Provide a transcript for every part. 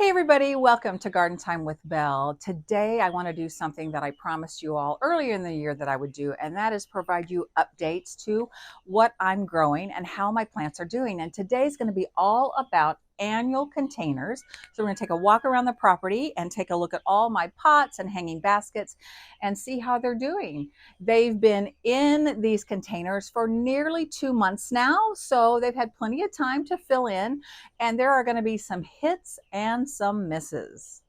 Hey everybody, welcome to Garden Time with Belle. Today I want to do something that I promised you all earlier in the year that I would do, and that is provide you updates to what I'm growing and how my plants are doing. And today's going to be all about annual containers. So we're going to take a walk around the property and take a look at all my pots and hanging baskets and see how they're doing. They've been in these containers for nearly 2 months now, so they've had plenty of time to fill in, and there are going to be some hits and some misses.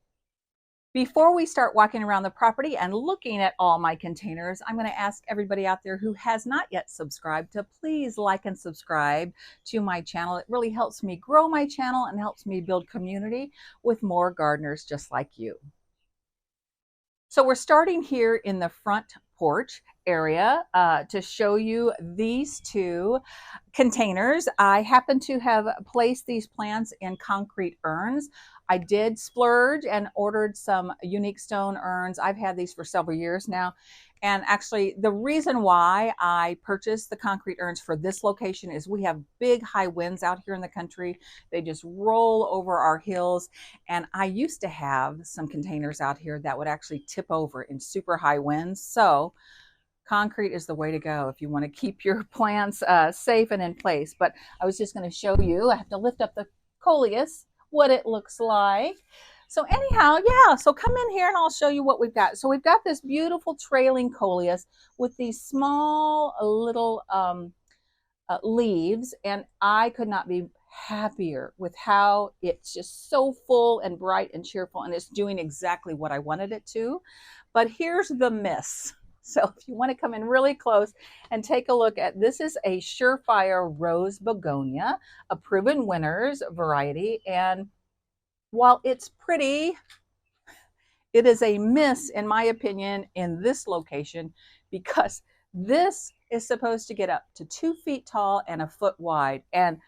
Before we start walking around the property and looking at all my containers, I'm going to ask everybody out there who has not yet subscribed to please like and subscribe to my channel. It really helps me grow my channel and helps me build community with more gardeners just like you. So we're starting here in the front porch area to show you these two containers. I happen to have placed these plants in concrete urns. I did splurge and ordered some unique stone urns. I've had these for several years now. And actually, the reason why I purchased the concrete urns for this location is we have big high winds out here in the country. They just roll over our hills. And I used to have some containers out here that would actually tip over in super high winds. So concrete is the way to go if you want to keep your plants safe and in place. But I was just going to show you, I have to lift up the coleus, what it looks like. So anyhow, yeah, so come in here and I'll show you what we've got. So we've got this beautiful trailing coleus with these small little leaves, and I could not be happier with how it's just so full and bright and cheerful, and it's doing exactly what I wanted it to. But here's the miss. So if you want to come in really close and take a look at, this is a Surefire Rose Begonia, a Proven Winners variety. And while it's pretty, it is a miss, in my opinion, in this location, because this is supposed to get up to 2 feet tall and a foot wide. And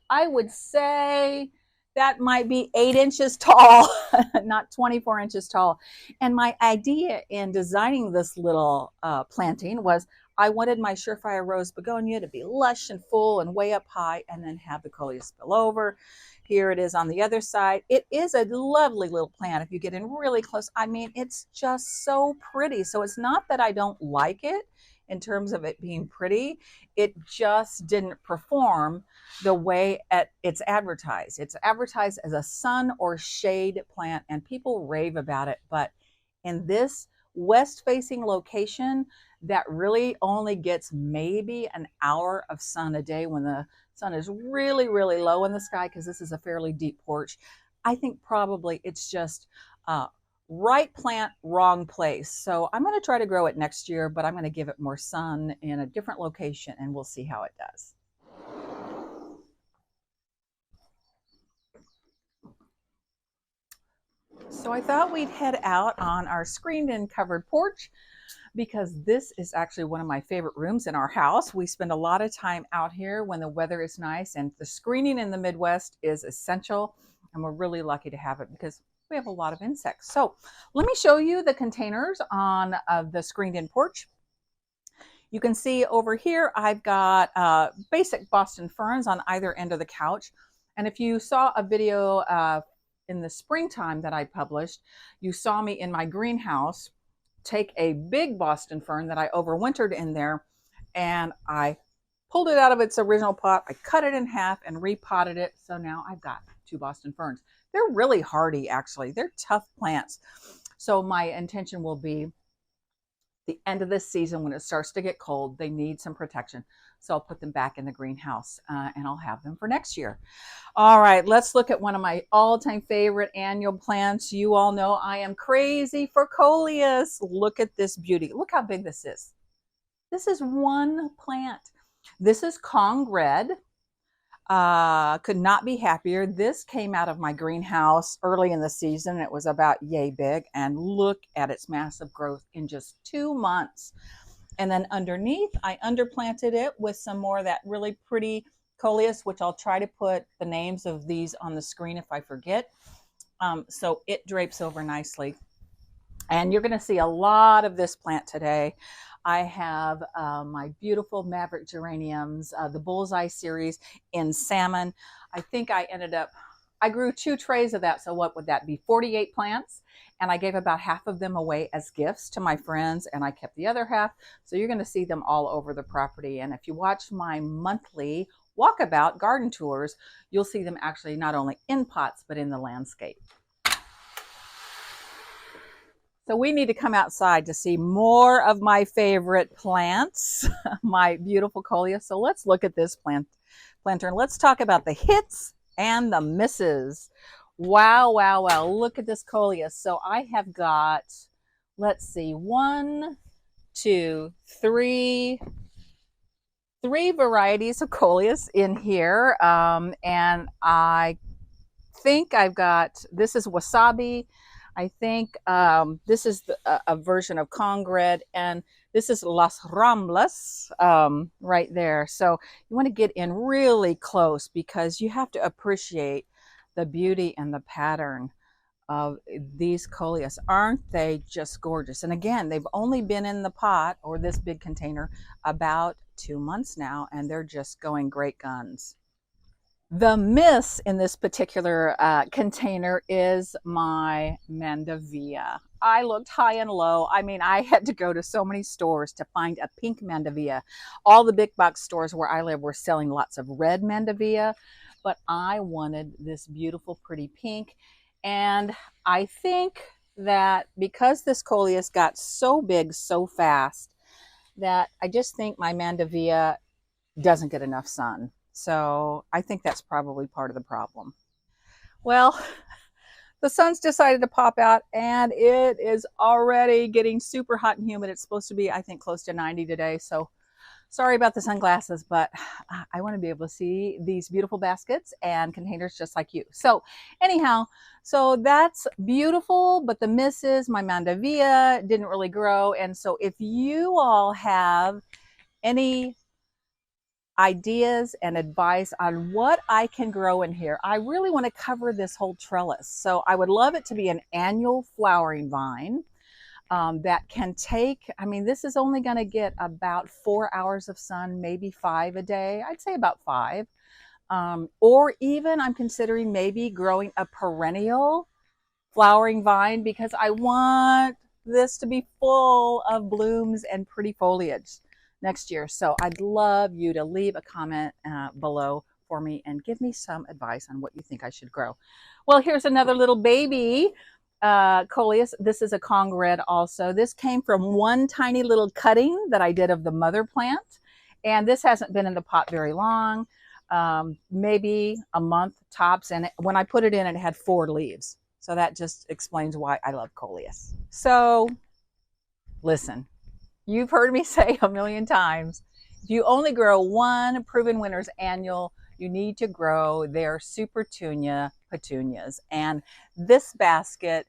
I would say that might be 8 inches tall, not 24 inches tall. And my idea in designing this little planting was I wanted my Surefire Rose Begonia to be lush and full and way up high, and then have the coleus spill over. Here it is on the other side. It is a lovely little plant if you get in really close. I mean, it's just so pretty. So it's not that I don't like it in terms of it being pretty. It just didn't perform the way it's advertised. It's advertised as a sun or shade plant, and people rave about it. But in this west-facing location that really only gets maybe an hour of sun a day when the sun is really, really low in the sky, because this is a fairly deep porch, I think probably it's just right plant, wrong place. So I'm going to try to grow it next year, but I'm going to give it more sun in a different location, and we'll see how it does. So I thought we'd head out on our screened-in covered porch, because this is actually one of my favorite rooms in our house. We spend a lot of time out here when the weather is nice, and the screening in the Midwest is essential, and we're really lucky to have it because we have a lot of insects. So let me show you the containers on the screened-in porch. You can see over here I've got basic Boston ferns on either end of the couch. And if you saw a video in the springtime that I published, you saw me in my greenhouse take a big Boston fern that I overwintered in there, and I pulled it out of its original pot. I cut it in half and repotted it. So now I've got 2 Boston ferns. They're really hardy, actually. They're tough plants. So my intention will be the end of this season, when it starts to get cold, they need some protection. So I'll put them back in the greenhouse and I'll have them for next year. All right, let's look at one of my all-time favorite annual plants. You all know I am crazy for coleus. Look at this beauty. Look how big this is. This is one plant. This is Kong Red. Could not be happier. This came out of my greenhouse early in the season. It was about yay big, and look at its massive growth in just 2 months. And then underneath, I underplanted it with some more of that really pretty coleus, which I'll try to put the names of these on the screen if I forget. So it drapes over nicely. And you're going to see a lot of this plant today. I have my beautiful Maverick geraniums, the Bullseye series in salmon. I think I ended up I grew 2 trays of that. So what would that be? 48 plants. And I gave about half of them away as gifts to my friends, and I kept the other half. So you're going to see them all over the property. And if you watch my monthly walkabout garden tours, you'll see them actually not only in pots, but in the landscape. So we need to come outside to see more of my favorite plants, my beautiful coleus. So let's look at this planter, and let's talk about the hits and the misses. Wow, wow, wow. Look at this coleus. So I have got, let's see, 1, 2, 3 varieties of coleus in here. And I think I've got, this is wasabi. I think this is a version of Congred, and this is Las Ramblas right there. So you want to get in really close because you have to appreciate the beauty and the pattern of these coleus. Aren't they just gorgeous? And again, they've only been in the pot or this big container about 2 months now, and they're just going great guns. The miss in this particular container is my Mandevilla. I looked high and low. I mean, I had to go to so many stores to find a pink Mandevilla. All the big box stores where I live were selling lots of red Mandevilla, but I wanted this beautiful, pretty pink. And I think that because this coleus got so big so fast, that I just think my Mandevilla doesn't get enough sun. So I think that's probably part of the problem. Well, the sun's decided to pop out and it is already getting super hot and humid. It's supposed to be, I think, close to 90 today. So sorry about the sunglasses, but I want to be able to see these beautiful baskets and containers just like you. So anyhow, so that's beautiful, but the miss is my Mandevilla didn't really grow. And so if you all have any ideas and advice on what I can grow in here, I really want to cover this whole trellis. So I would love it to be an annual flowering vine that can take, I mean, this is only going to get about 4 hours of sun, maybe 5 a day. I'd say about 5. Or even I'm considering maybe growing a perennial flowering vine because I want this to be full of blooms and pretty foliage next year. So I'd love you to leave a comment below for me and give me some advice on what you think I should grow. Well, here's another little baby coleus. This is a Congred also. This came from one tiny little cutting that I did of the mother plant. And this hasn't been in the pot very long, maybe a month tops. And when I put it in, it had 4 leaves. So that just explains why I love coleus. So listen, you've heard me say a million times, if you only grow 1 Proven Winners annual, you need to grow their Supertunia petunias. And this basket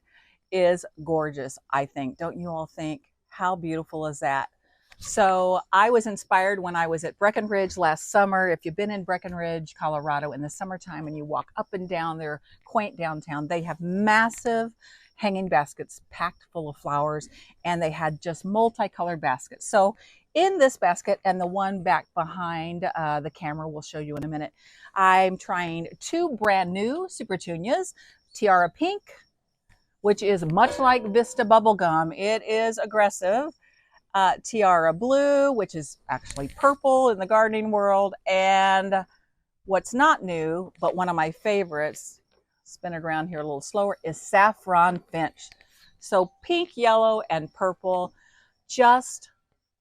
is gorgeous, I think. Don't you all think? How beautiful is that? So I was inspired when I was at Breckenridge last summer. If you've been in Breckenridge, Colorado in the summertime and you walk up and down their quaint downtown, they have massive hanging baskets packed full of flowers, and they had just multicolored baskets. So in this basket and the one back behind the camera we'll show you in a minute, I'm trying 2 brand new Supertunias, Tiara Pink, which is much like Vista Bubblegum. It is aggressive. Tiara Blue, which is actually purple in the gardening world. And what's not new, but one of my favorites, spin it around here a little slower, is Saffron Finch. So pink, yellow, and purple, just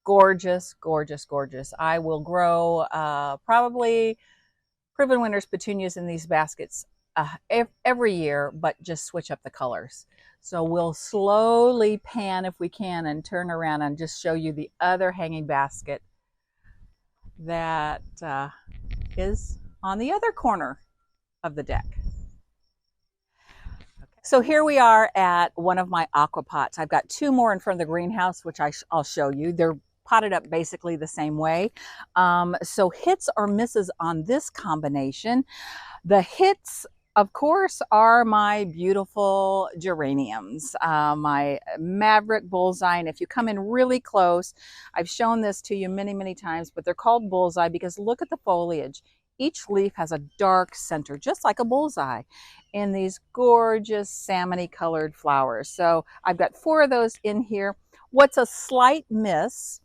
gorgeous, gorgeous, gorgeous. I will grow probably Proven Winners petunias in these baskets every year, but just switch up the colors. So we'll slowly pan if we can and turn around and just show you the other hanging basket that is on the other corner of the deck. So here we are at one of my aqua pots. I've got 2 more in front of the greenhouse, which I'll show you. They're potted up basically the same way. So hits or misses on this combination. The hits, of course, are my beautiful geraniums, my Maverick Bullseye. And if you come in really close, I've shown this to you many, many times, but they're called Bullseye because look at the foliage. Each leaf has a dark center, just like a bullseye, and these gorgeous salmony colored flowers. So I've got 4 of those in here. What's a slight miss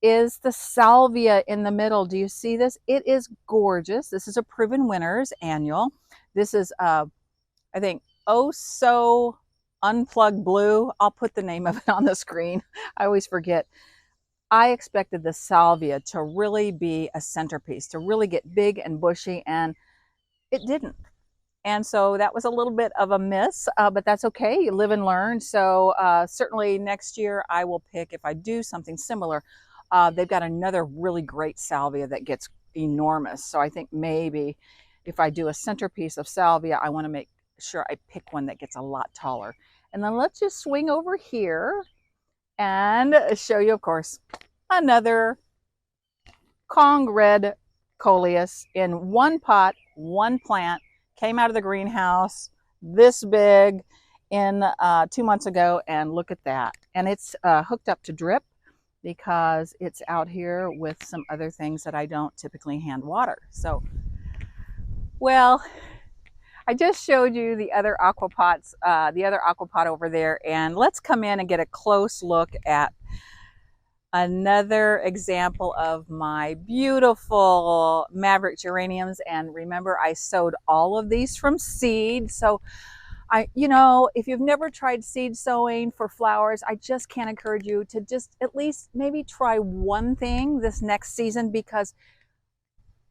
is the salvia in the middle. Do you see this? It is gorgeous. This is a Proven Winners annual. This is, I think, Oh So Unplugged Blue. I'll put the name of it on the screen. I always forget. I expected the salvia to really be a centerpiece, to really get big and bushy, and it didn't. And so that was a little bit of a miss, but that's okay. You live and learn. So certainly next year I will pick, if I do something similar, they've got another really great salvia that gets enormous. So I think maybe if I do a centerpiece of salvia, I want to make sure I pick one that gets a lot taller. And then let's just swing over here and show you, of course, another Kong Red Coleus in one pot, one plant. Came out of the greenhouse this big in 2 months ago, and look at that. And it's hooked up to drip because it's out here with some other things that I don't typically hand water. So, well, I just showed you the other aquapots, the other aquapot over there, and let's come in and get a close look at another example of my beautiful Maverick geraniums. And remember, I sowed all of these from seed. So if you've never tried seed sowing for flowers, I just can't encourage you to just at least maybe try one thing this next season, because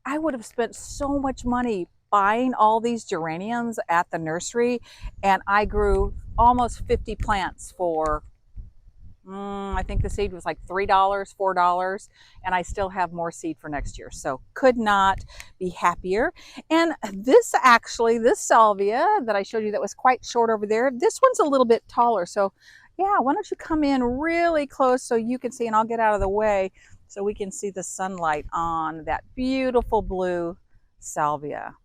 I would have spent so much money buying all these geraniums at the nursery, and I grew almost 50 plants for I think the seed was like $3, $4, and I still have more seed for next year. So could not be happier. And this salvia that I showed you that was quite short over there, this one's a little bit taller. So yeah, why don't you come in really close so you can see, and I'll get out of the way so we can see the sunlight on that beautiful blue salvia.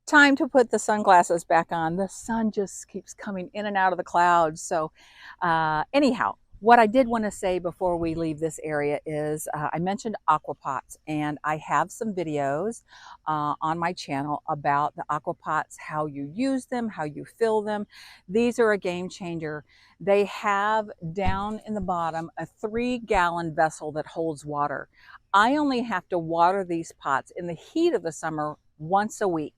Time to put the sunglasses back on. The sun just keeps coming in and out of the clouds. So anyhow, what I did want to say before we leave this area is I mentioned aquapots, and I have some videos on my channel about the aquapots, how you use them, how you fill them. These are a game changer. They have down in the bottom a 3-gallon vessel that holds water. I only have to water these pots in the heat of the summer once a week.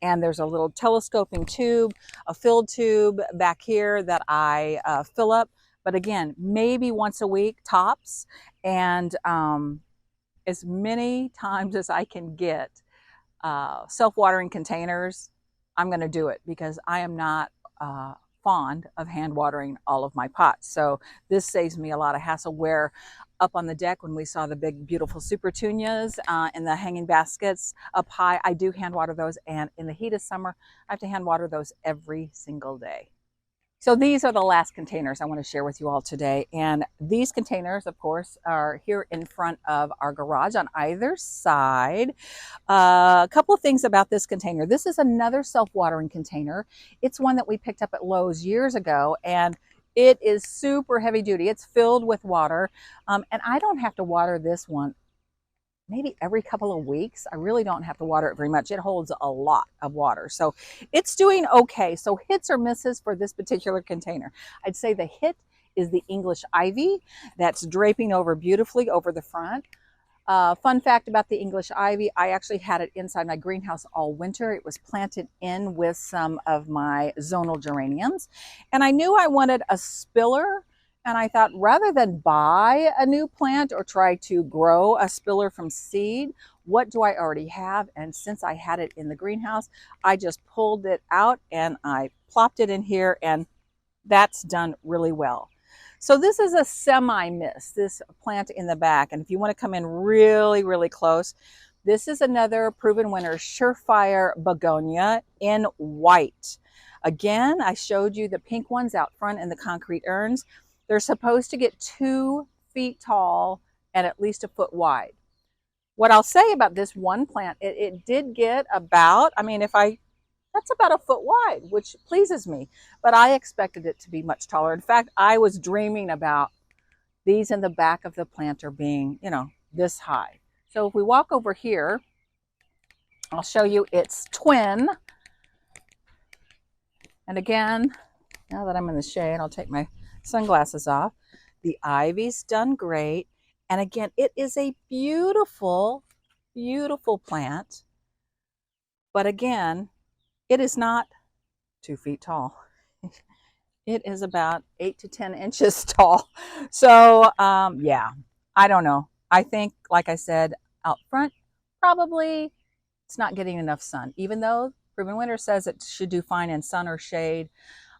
And there's a little telescoping tube, a filled tube back here that I fill up. But again, maybe once a week tops, and as many times as I can get self-watering containers, I'm going to do it, because I am not fond of hand watering all of my pots. So this saves me a lot of hassle, where up on the deck, when we saw the big beautiful super petunias in the hanging baskets up high, I do hand water those, and in the heat of summer I have to hand water those every single day. So these are the last containers I want to share with you all today. And these containers, of course, are here in front of our garage on either side. A couple of things about this container. This is another self-watering container. It's one that we picked up at Lowe's years ago, and it is super heavy duty. It's filled with water, and I don't have to water this one maybe every couple of weeks. I really don't have to water it very much. It holds a lot of water. So it's doing okay. So hits or misses for this particular container. I'd say the hit is the English ivy that's draping over beautifully over the front. Fun fact about the English ivy, I actually had it inside my greenhouse all winter. It was planted in with some of my zonal geraniums. And I knew I wanted a spiller, and I thought, rather than buy a new plant or try to grow a spiller from seed, what do I already have? And since I had it in the greenhouse, I just pulled it out and I plopped it in here, and that's done really well. So this is a semi-miss, this plant in the back. And if you want to come in really, really close, this is another Proven Winner Surefire Begonia in white. Again, I showed you the pink ones out front in the concrete urns. They're supposed to get 2 feet tall and at least a foot wide. What I'll say about this one plant, it did get about, that's about a foot wide, which pleases me, but I expected it to be much taller. In fact, I was dreaming about these in the back of the planter being, this high. So if we walk over here, I'll show you its twin. And again, now that I'm in the shade, I'll take my sunglasses off. The ivy's done great. And again, it is a beautiful, beautiful plant. But again, it is not 2 feet tall. It is about 8 to 10 inches tall. So, yeah, I don't know. I think, like I said, out front, probably it's not getting enough sun. Even though Proven Winter says it should do fine in sun or shade,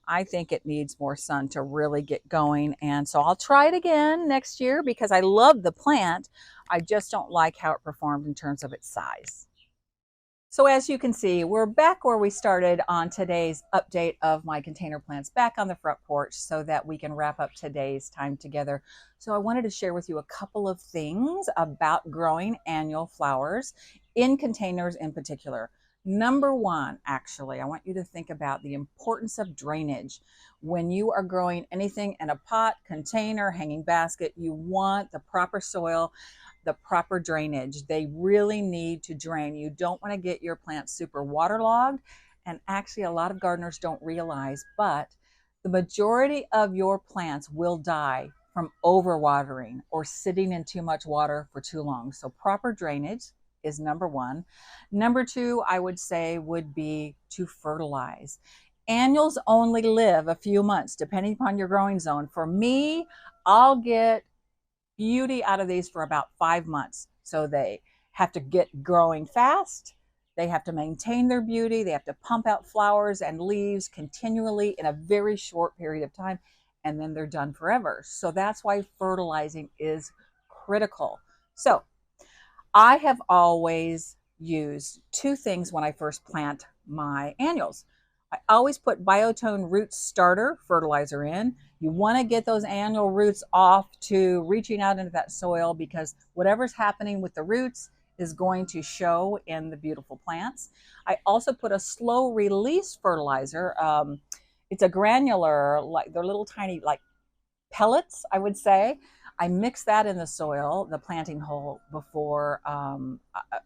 I think it needs more sun to really get going. And so I'll try it again next year because I love the plant. I just don't like how it performed in terms of its size. So as you can see, we're back where we started on today's update of my container plants back on the front porch so that we can wrap up today's time together. So I wanted to share with you a couple of things about growing annual flowers in containers in particular. Number one, actually, I want you to think about the importance of drainage. When you are growing anything in a pot, container, hanging basket, you want the proper soil, the proper drainage. They really need to drain. You don't want to get your plants super waterlogged. And actually, a lot of gardeners don't realize, but the majority of your plants will die from overwatering or sitting in too much water for too long. So proper drainage is number one. Number two, I would say, would be to fertilize. Annuals only live a few months, depending upon your growing zone. For me, I'll get beauty out of these for about 5 months. So they have to get growing fast. They have to maintain their beauty. They have to pump out flowers and leaves continually in a very short period of time. And then they're done forever. So that's why fertilizing is critical. So I have always used 2 things when I first plant my annuals. I always put Biotone Root Starter fertilizer in. You want to get those annual roots off to reaching out into that soil because whatever's happening with the roots is going to show in the beautiful plants. I also put a slow release fertilizer. It's a granular, like they're little tiny like pellets, I would say. I mix that in the soil, the planting hole, before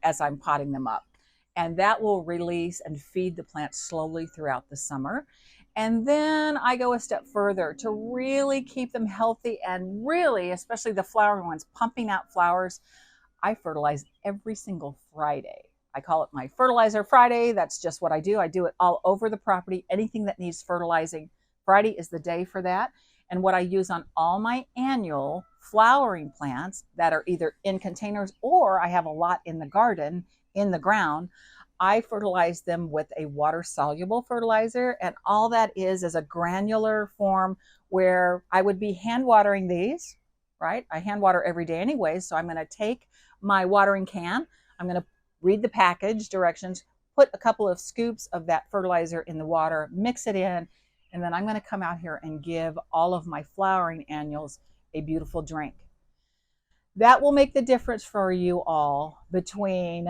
as I'm potting them up. And that will release and feed the plants slowly throughout the summer. And then I go a step further to really keep them healthy and really, especially the flowering ones, pumping out flowers. I fertilize every single Friday. I call it my Fertilizer Friday. That's just what I do. I do it all over the property. Anything that needs fertilizing, Friday is the day for that. And what I use on all my annual flowering plants that are either in containers or I have a lot in the garden, in the ground, I fertilize them with a water soluble fertilizer. And all that is a granular form where I would be hand watering these, right? I hand water every day anyway. So I'm going to take my watering can, I'm going to read the package directions, put a couple of scoops of that fertilizer in the water, mix it in, and then I'm going to come out here and give all of my flowering annuals a beautiful drink. That will make the difference for you all between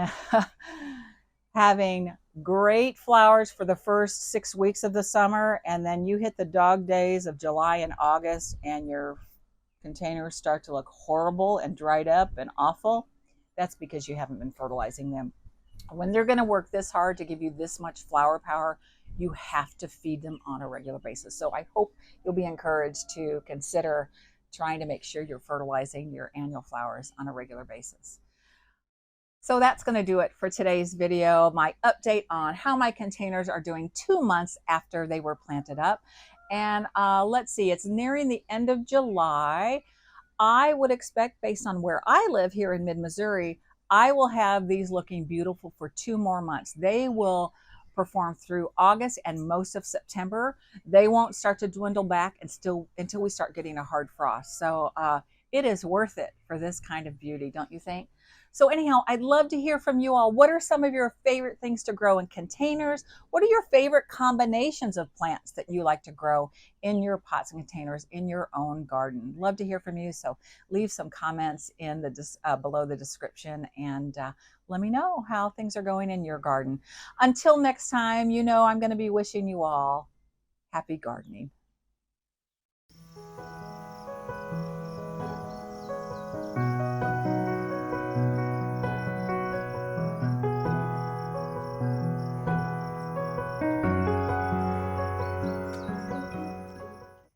having great flowers for the first 6 weeks of the summer, and then you hit the dog days of July and August and your containers start to look horrible and dried up and awful. That's because you haven't been fertilizing them. When they're going to work this hard to give you this much flower power, you have to feed them on a regular basis. So I hope you'll be encouraged to consider trying to make sure you're fertilizing your annual flowers on a regular basis. So that's going to do it for today's video, my update on how my containers are doing 2 months after they were planted up. And let's see, it's nearing the end of July. I would expect, based on where I live here in mid-Missouri, I will have these looking beautiful for 2 more months. They will perform through August and most of September. They won't start to dwindle back until we start getting a hard frost. So it is worth it for this kind of beauty, don't you think? So anyhow, I'd love to hear from you all. What are some of your favorite things to grow in containers? What are your favorite combinations of plants that you like to grow in your pots and containers in your own garden? Love to hear from you. So leave some comments in the below the description and let me know how things are going in your garden. Until next time, I'm going to be wishing you all happy gardening.